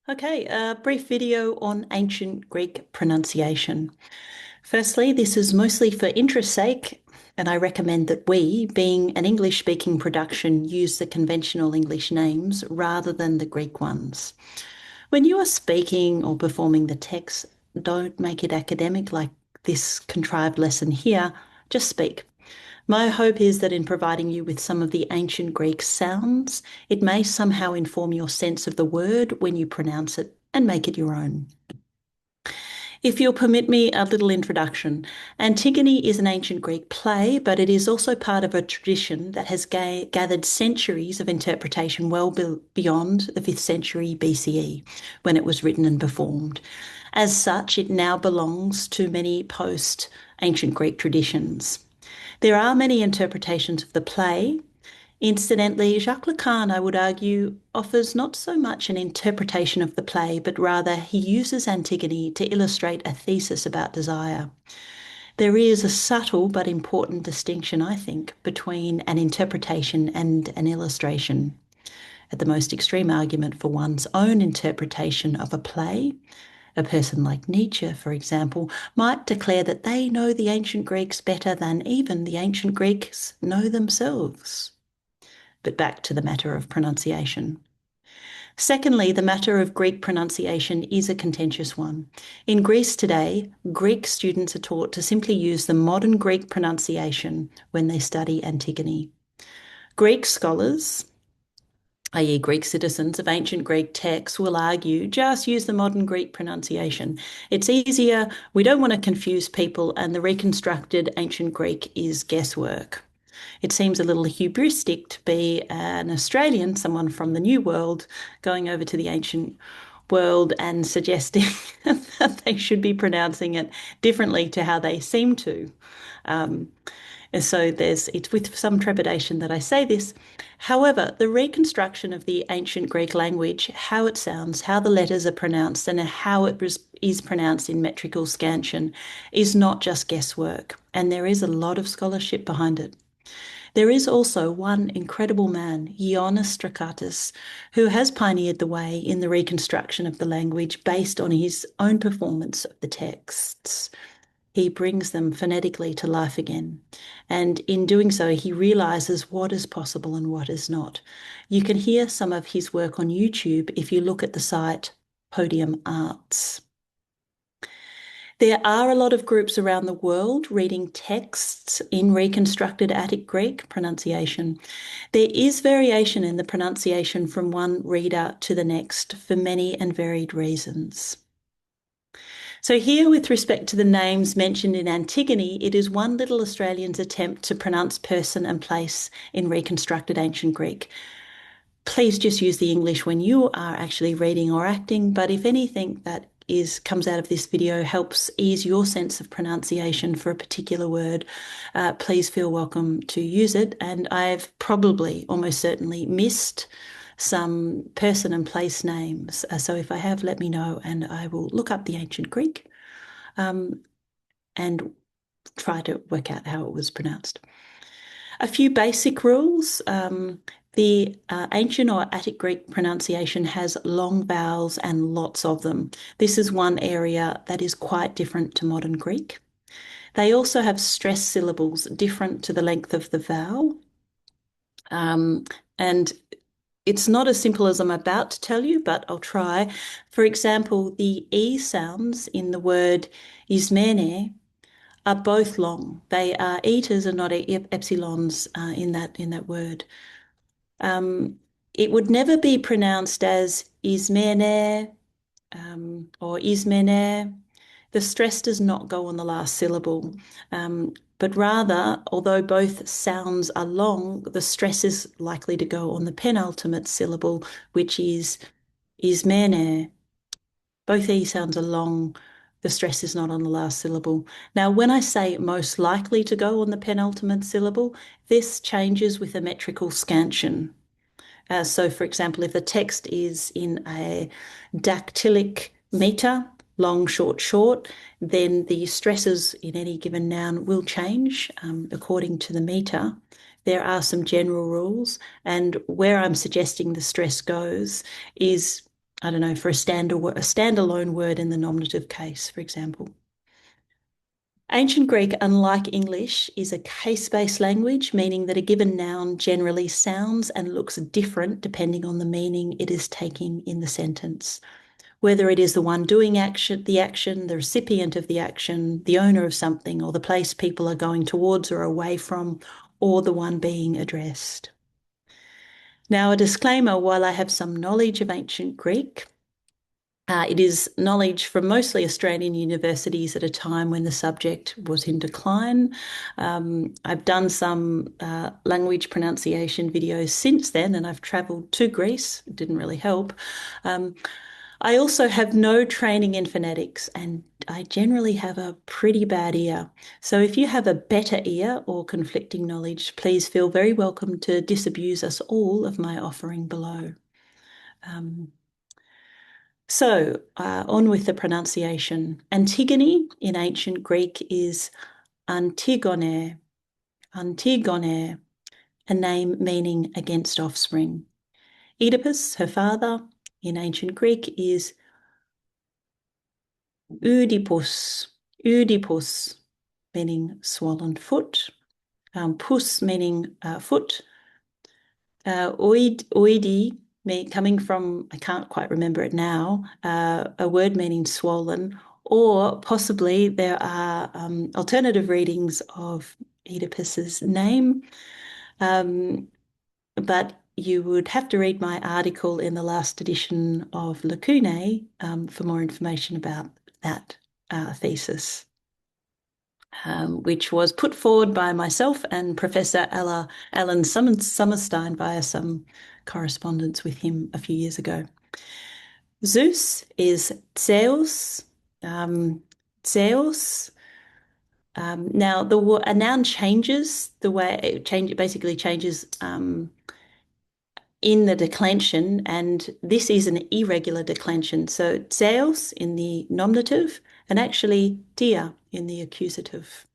Okay, a brief video on ancient Greek pronunciation. Firstly, this is mostly for interest's sake, and I recommend that we, being an English-speaking production, use the conventional English names rather than the Greek ones. When you are speaking or performing the text, don't make it academic like this contrived lesson here. Just speak. My hope is that in providing you with some of the ancient Greek sounds, it may somehow inform your sense of the word when you pronounce it and make it your own. If you'll permit me a little introduction, Antigone is an ancient Greek play, but it is also part of a tradition that has gathered centuries of interpretation well beyond the 5th century BCE, when it was written and performed. As such, it now belongs to many post-ancient Greek traditions. There are many interpretations of the play. Incidentally, Jacques Lacan, I would argue, offers not so much an interpretation of the play, but rather he uses Antigone to illustrate a thesis about desire. There is a subtle but important distinction, I think, between an interpretation and an illustration. At the most extreme argument for one's own interpretation of a play, a person like Nietzsche, for example, might declare that they know the ancient Greeks better than even the ancient Greeks know themselves. But back to the matter of pronunciation. Secondly, the matter of Greek pronunciation is a contentious one. In Greece today, Greek students are taught to simply use the modern Greek pronunciation when they study Antigone. Greek scholars, i.e. Greek citizens of ancient Greek texts, will argue just use the modern Greek pronunciation. It's easier, we don't want to confuse people, and the reconstructed ancient Greek is guesswork. It seems a little hubristic to be an Australian, someone from the New World, going over to the ancient world and suggesting that they should be pronouncing it differently to how they seem to. And so it's with some trepidation that I say this. However, the reconstruction of the ancient Greek language, how it sounds, how the letters are pronounced, and how it is pronounced in metrical scansion is not just guesswork, and there is a lot of scholarship behind it. There is also one incredible man, Ioannis Strachatis, who has pioneered the way in the reconstruction of the language based on his own performance of the texts. He brings them phonetically to life again. And in doing so, he realizes what is possible and what is not. You can hear some of his work on YouTube if you look at the site Podium Arts. There are a lot of groups around the world reading texts in reconstructed Attic Greek pronunciation. There is variation in the pronunciation from one reader to the next for many and varied reasons. So here, with respect to the names mentioned in Antigone, it is one little Australian's attempt to pronounce person and place in reconstructed ancient Greek. Please just use the English when you are actually reading or acting, but if anything that comes out of this video helps ease your sense of pronunciation for a particular word, please feel welcome to use it. And I've probably, almost certainly, missed some person and place names. So if I have, let me know, and I will look up the ancient Greek and try to work out how it was pronounced. A few basic rules. The ancient or Attic Greek pronunciation has long vowels and lots of them. This is one area that is quite different to modern Greek. They also have stress syllables different to the length of the vowel. And it's not as simple as I'm about to tell you, but I'll try. For example, the E sounds in the word ismene are both long. They are etas and not epsilons in that word. It would never be pronounced as ismene or ismene. The stress does not go on the last syllable, but rather, although both sounds are long, the stress is likely to go on the penultimate syllable, which is ismene. Both E sounds are long. The stress is not on the last syllable. Now, when I say most likely to go on the penultimate syllable, this changes with a metrical scansion. So, for example, if the text is in a dactylic meter, long, short, short, then the stresses in any given noun will change according to the meter. There are some general rules, and where I'm suggesting the stress goes is I don't know, for a standalone word in the nominative case, for example. Ancient Greek, unlike English, is a case-based language, meaning that a given noun generally sounds and looks different depending on the meaning it is taking in the sentence. Whether it is the one doing the action, the recipient of the action, the owner of something, or the place people are going towards or away from, or the one being addressed. Now, a disclaimer, while I have some knowledge of ancient Greek, it is knowledge from mostly Australian universities at a time when the subject was in decline. I've done some language pronunciation videos since then, and I've travelled to Greece. It didn't really help. I also have no training in phonetics, and I generally have a pretty bad ear. So if you have a better ear or conflicting knowledge, please feel very welcome to disabuse us all of my offering below. On with the pronunciation. Antigone in ancient Greek is Antigone, Antigone, a name meaning against offspring. Oedipus, her father, in ancient Greek is Oedipus, Oedipus, meaning swollen foot, pus meaning foot, oidi, coming from, I can't quite remember it now, a word meaning swollen, or possibly there are alternative readings of Oedipus's name, but you would have to read my article in the last edition of Lacunae for more information about that thesis. Which was put forward by myself and Professor Alan Summerstein via some correspondence with him a few years ago. Zeus is Zeus. Zeus. Now, a noun changes the way it basically changes in the declension, and this is an irregular declension. So Zeus in the nominative and actually dia in the accusative.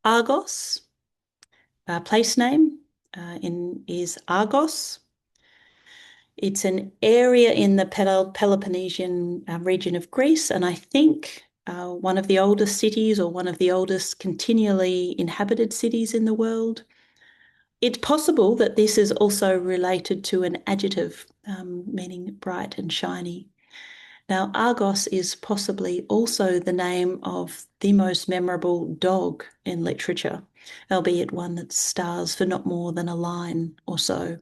Argos, place name is Argos. It's an area in the Peloponnesian region of Greece, and I think one of the oldest cities or one of the oldest continually inhabited cities in the world. It's possible that this is also related to an adjective meaning bright and shiny. Now, Argos is possibly also the name of the most memorable dog in literature, albeit one that stars for not more than a line or so.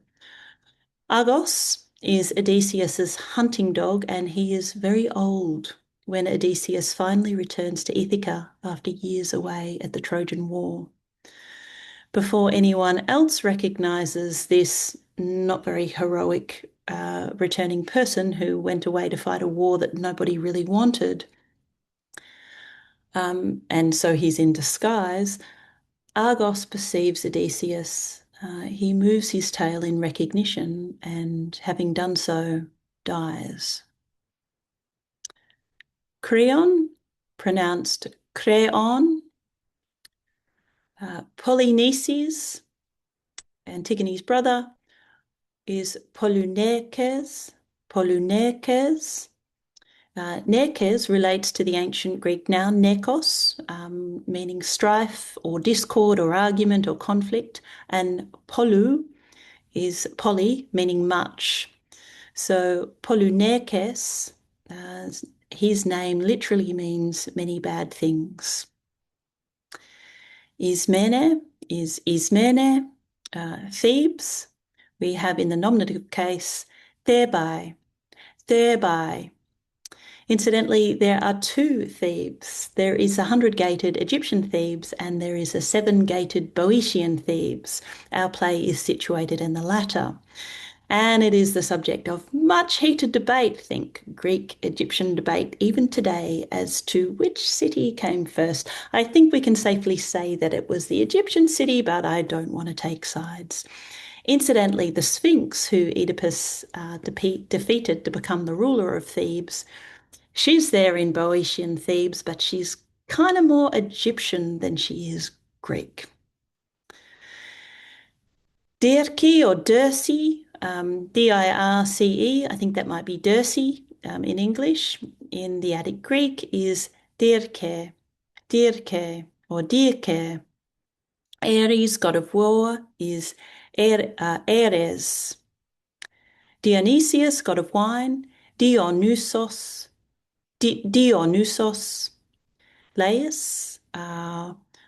Argos is Odysseus's hunting dog, and he is very old when Odysseus finally returns to Ithaca after years away at the Trojan War. Before anyone else recognises this not very heroic returning person who went away to fight a war that nobody really wanted, and so he's in disguise, Argos perceives Odysseus. He moves his tail in recognition and, having done so, dies. Creon, pronounced Creon. Polynices, Antigone's brother, is Polyneices. Polyneices. Nekes relates to the ancient Greek noun nekos, meaning strife or discord or argument or conflict, and polou is poly, meaning much. So Polyneices, his name literally means many bad things. Ismene is Ismene, Thebes. We have in the nominative case, thereby, thereby. Incidentally, there are two Thebes. There is a 100-gated Egyptian Thebes and there is a 7-gated Boeotian Thebes. Our play is situated in the latter. And it is the subject of much heated debate, think Greek-Egyptian debate, even today, as to which city came first. I think we can safely say that it was the Egyptian city, but I don't want to take sides. Incidentally, the Sphinx, who Oedipus defeated to become the ruler of Thebes, she's there in Boeotian Thebes, but she's kind of more Egyptian than she is Greek. Dirki or Dirce, D-I-R-C-E, I think that might be Dirce in English. In the Attic Greek is Dirke, Dirke, or Dirke. Ares, god of war, is Ares. Dionysius, god of wine, Dionysos, Dionysos. Laius,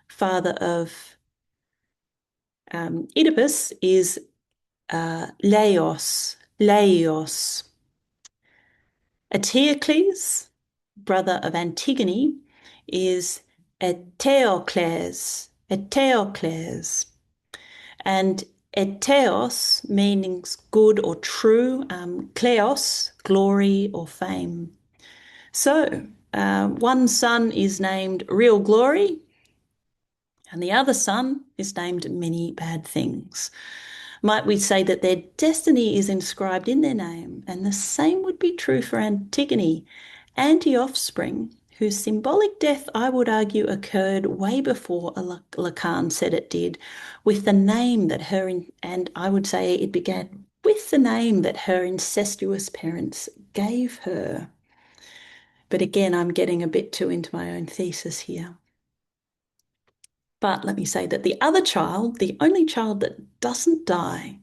father of Oedipus, is Laos, Laos. Eteocles, brother of Antigone, is Eteocles, Eteocles. And eteos means good or true, kleos, glory or fame. So one son is named Real Glory, and the other son is named Many Bad Things. Might we say that their destiny is inscribed in their name? And the same would be true for Antigone, anti-offspring, whose symbolic death, I would argue, occurred way before Lacan said it did, with the name that and I would say it began with the name that her incestuous parents gave her. But again, I'm getting a bit too into my own thesis here. But let me say that the other child, the only child that doesn't die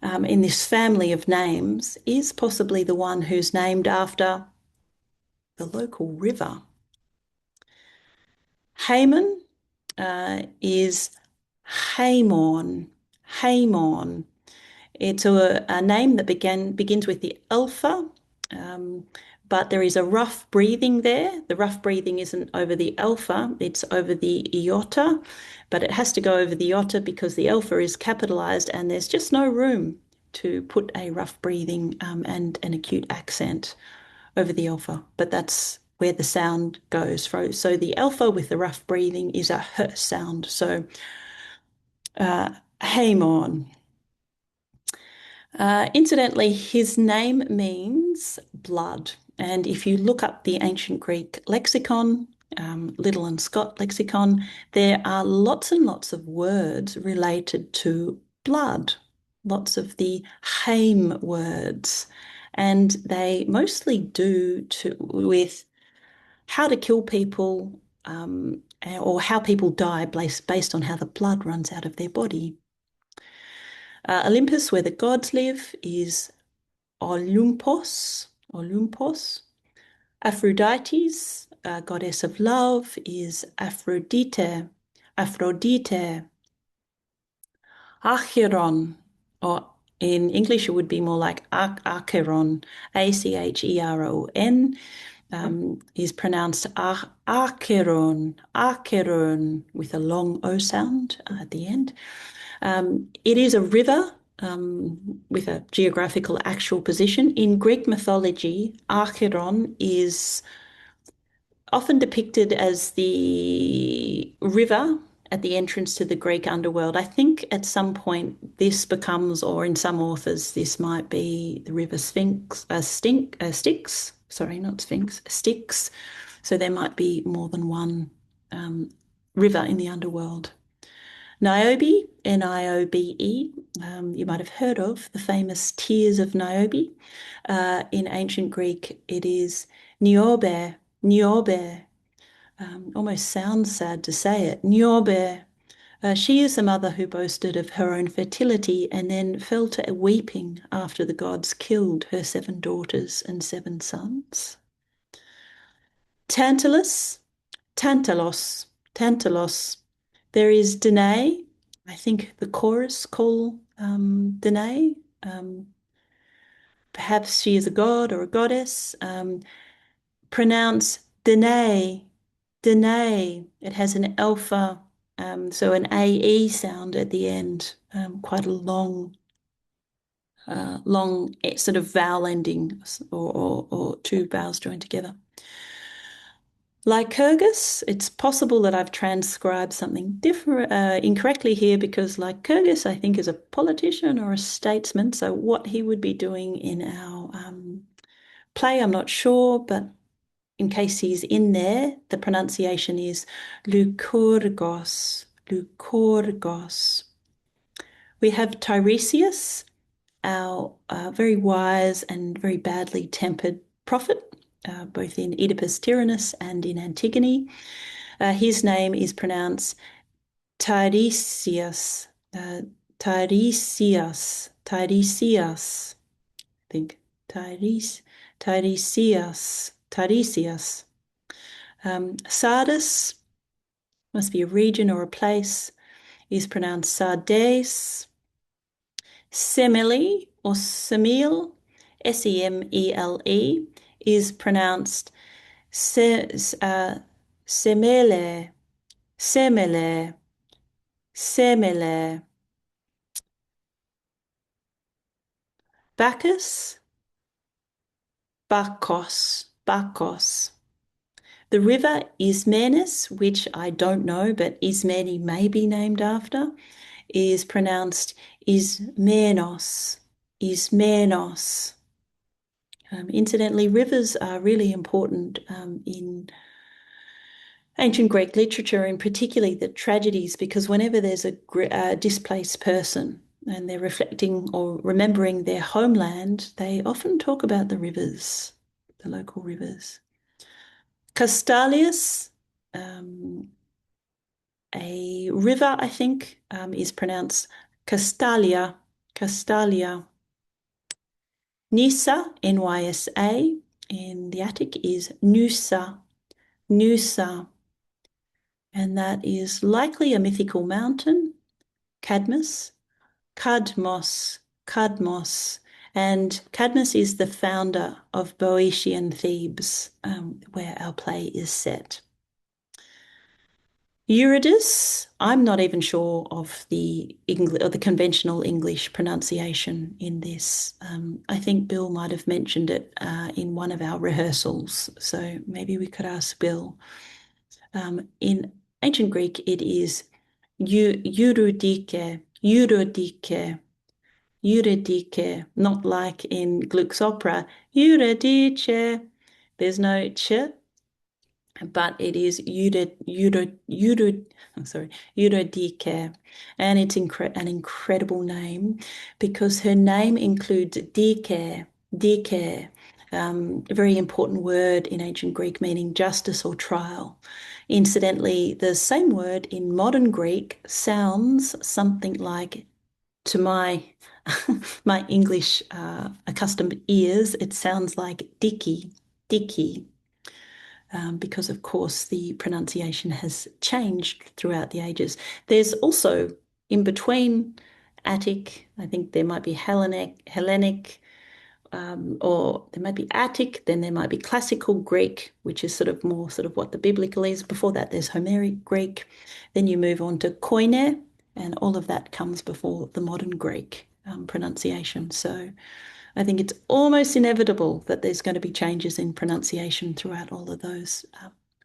in this family of names, is possibly the one who's named after the local river. Haman is Hamon, Hamon. It's a name that begins with the alpha, but there is a rough breathing there. The rough breathing isn't over the alpha, it's over the iota, but it has to go over the iota because the alpha is capitalized and there's just no room to put a rough breathing and an acute accent over the alpha, but that's where the sound goes. So the alpha with the rough breathing is a h sound. So Hamon. Incidentally, his name means blood. And if you look up the ancient Greek lexicon, Liddell and Scott lexicon, there are lots and lots of words related to blood, lots of the hame words. And they mostly do with how to kill people or how people die based on how the blood runs out of their body. Olympus, where the gods live, is Olympos, Olympos. Aphrodite's goddess of love is Aphrodite, Aphrodite. Acheron, or in English it would be more like Acheron, Acheron, is pronounced Acheron, Acheron, with a long O sound at the end. It is a river with a geographical actual position. In Greek mythology, Acheron is often depicted as the river at the entrance to the Greek underworld. I think at some point this becomes, or in some authors, this might be the river Styx. Sorry, not Sphinx, Styx. So there might be more than one river in the underworld. Niobe, N-I-O-B-E, you might have heard of the famous Tears of Niobe. In ancient Greek, it is Niobe, Niobe. Almost sounds sad to say it. Niobe. She is the mother who boasted of her own fertility and then fell to weeping after the gods killed her 7 daughters and 7 sons. Tantalus, Tantalos, Tantalos. There is Danae. I think the chorus call Danae. Perhaps she is a god or a goddess. Pronounce Danae, Danae. It has an alpha, so an AE sound at the end, quite a long sort of vowel ending or 2 vowels joined together. Lycurgus, it's possible that I've transcribed something different incorrectly here because Lycurgus, I think, is a politician or a statesman. So what he would be doing in our play, I'm not sure, but in case he's in there, the pronunciation is Lycurgos, Lycurgos. We have Tiresias, our very wise and very badly tempered prophet, both in Oedipus Tyrannus and in Antigone. His name is pronounced Tiresias, Tiresias, I think. Tiresias. Sardis, must be a region or a place, is pronounced Sardes. Semele or Semele, Semele, is pronounced Semele, Semele, Semele. Bacchus, Bacchos. The river Ismenes, which I don't know, but Ismeni may be named after, is pronounced Ismenos, Ismenos. Incidentally, rivers are really important in ancient Greek literature, and particularly the tragedies, because whenever there's a displaced person and they're reflecting or remembering their homeland, they often talk about the rivers, the local rivers. Castalius, a river, I think, is pronounced Castalia, Castalia. Nysa, Nysa, in the Attic is Nusa, Nusa. And that is likely a mythical mountain, Cadmus, Cadmos, Cadmos. And Cadmus is the founder of Boeotian Thebes, where our play is set. Eurydice, I'm not even sure of the conventional English pronunciation in this. I think Bill might have mentioned it in one of our rehearsals, so maybe we could ask Bill. In ancient Greek, it is Eurydike, Eurydike, Eurydike, not like in Gluck's opera, Eurydice. There's no ch, but it is Eurydike, and it's an incredible name because her name includes dike, dike, a very important word in ancient Greek meaning justice or trial. Incidentally, the same word in modern Greek sounds something like, to my my English accustomed ears, it sounds like dicky, dicky. Because, of course, the pronunciation has changed throughout the ages. There's also, in between Attic, I think there might be Hellenic, or there might be Attic, then there might be Classical Greek, which is sort of more sort of what the biblical is. Before that, there's Homeric Greek. Then you move on to Koine, and all of that comes before the modern Greek pronunciation. So I think it's almost inevitable that there's going to be changes in pronunciation throughout all of those,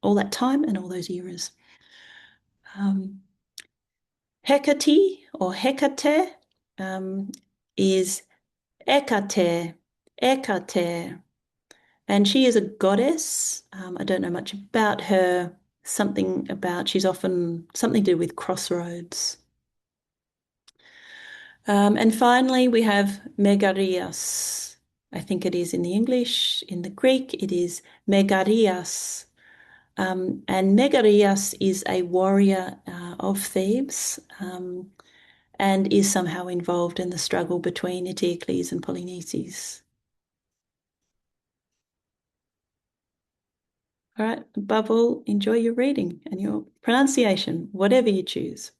all that time and all those eras. Hecate or Hecate is Hecate, Hecate, and she is a goddess. I don't know much about her. She's often something to do with crossroads. And finally, we have Megarias. I think it is in the English. In the Greek, it is Megarias. And Megarias is a warrior of Thebes and is somehow involved in the struggle between Eteocles and Polynices. All right, above all, enjoy your reading and your pronunciation, whatever you choose.